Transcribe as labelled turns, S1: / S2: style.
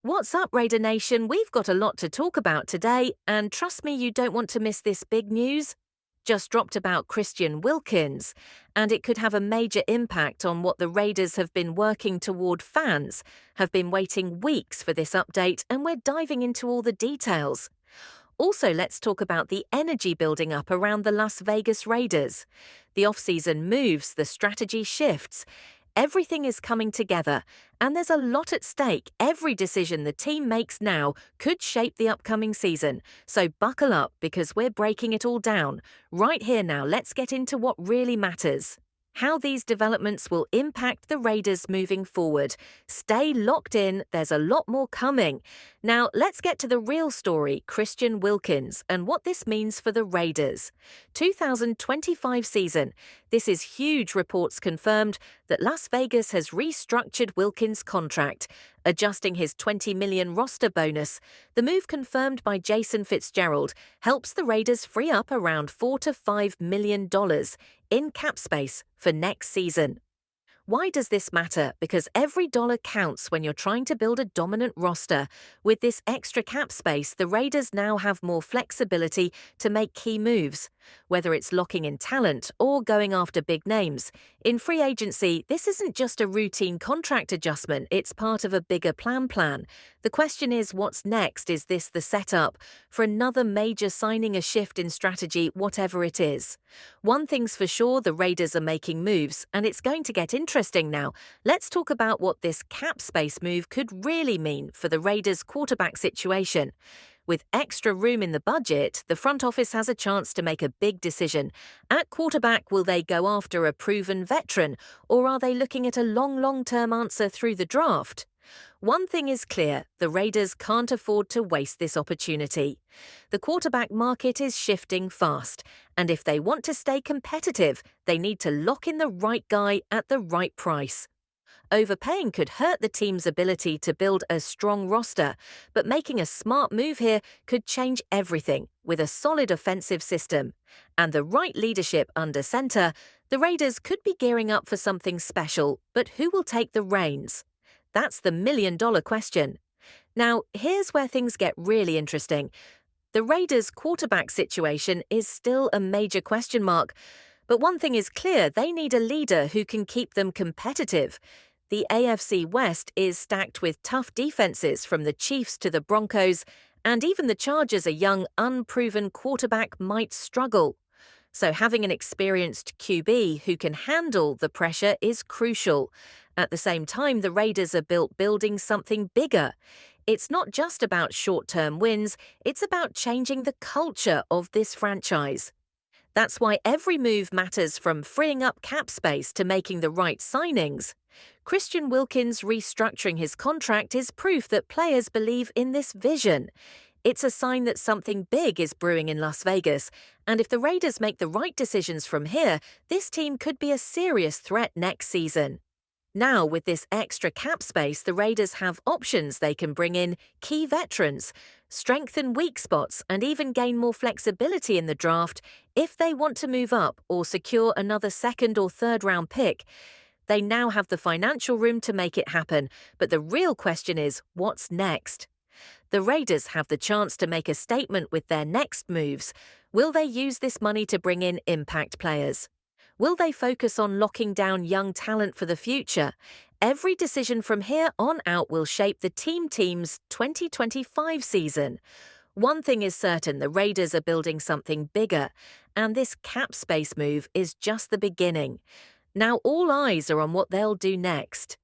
S1: What's up, Raider Nation? We've got a lot to talk about today, and trust me, you don't want to miss this big news. Just dropped about Christian Wilkins, and it could have a major impact on what the Raiders have been working toward. Fans have been waiting weeks for this update, and we're diving into all the details. Also, let's talk about the energy building up around the Las Vegas Raiders. The offseason moves, the strategy shifts. Everything is coming together, and there's a lot at stake. Every decision the team makes now could shape the upcoming season. So buckle up because we're breaking it all down. Right here now, let's get into what really matters. How these developments will impact the Raiders moving forward. Stay locked in, there's a lot more coming. Now, let's get to the real story, Christian Wilkins, and what this means for the Raiders. 2025 season. This is huge. Reports confirmed that Las Vegas has restructured Wilkins' contract, adjusting his $20 million roster bonus. The move, confirmed by Jason Fitzgerald, helps the Raiders free up around $4 to $5 million in cap space for next season. Why does this matter? Because every dollar counts when you're trying to build a dominant roster. With this extra cap space, the Raiders now have more flexibility to make key moves, whether it's locking in talent or going after big names. In free agency, this isn't just a routine contract adjustment, it's part of a bigger plan. The question is, what's next? Is this the setup for another major signing, a shift in strategy, whatever it is? One thing's for sure, the Raiders are making moves, and it's going to get interesting now. Let's talk about what this cap space move could really mean for the Raiders' quarterback situation. With extra room in the budget, the front office has a chance to make a big decision. At quarterback, will they go after a proven veteran, or are they looking at a long-term answer through the draft? One thing is clear, the Raiders can't afford to waste this opportunity. The quarterback market is shifting fast, and if they want to stay competitive, they need to lock in the right guy at the right price. Overpaying could hurt the team's ability to build a strong roster, but making a smart move here could change everything. With a solid offensive system and the right leadership under center, the Raiders could be gearing up for something special, but who will take the reins? That's the million-dollar question. Now, here's where things get really interesting. The Raiders' quarterback situation is still a major question mark, but one thing is clear, they need a leader who can keep them competitive. The AFC West is stacked with tough defenses, from the Chiefs to the Broncos, and even the Chargers, a young, unproven quarterback, might struggle. So having an experienced QB who can handle the pressure is crucial. At the same time, the Raiders are building something bigger. It's not just about short-term wins, it's about changing the culture of this franchise. That's why every move matters, from freeing up cap space to making the right signings. Christian Wilkins restructuring his contract is proof that players believe in this vision. It's a sign that something big is brewing in Las Vegas, and if the Raiders make the right decisions from here, this team could be a serious threat next season. Now, with this extra cap space, the Raiders have options. They can bring in key veterans, strengthen weak spots, and even gain more flexibility in the draft if they want to move up or secure another second or third round pick. They now have the financial room to make it happen, but the real question is, what's next? The Raiders have the chance to make a statement with their next moves. Will they use this money to bring in impact players? Will they focus on locking down young talent for the future? Every decision from here on out will shape the team's 2025 season. One thing is certain, the Raiders are building something bigger, and this cap space move is just the beginning. Now all eyes are on what they'll do next.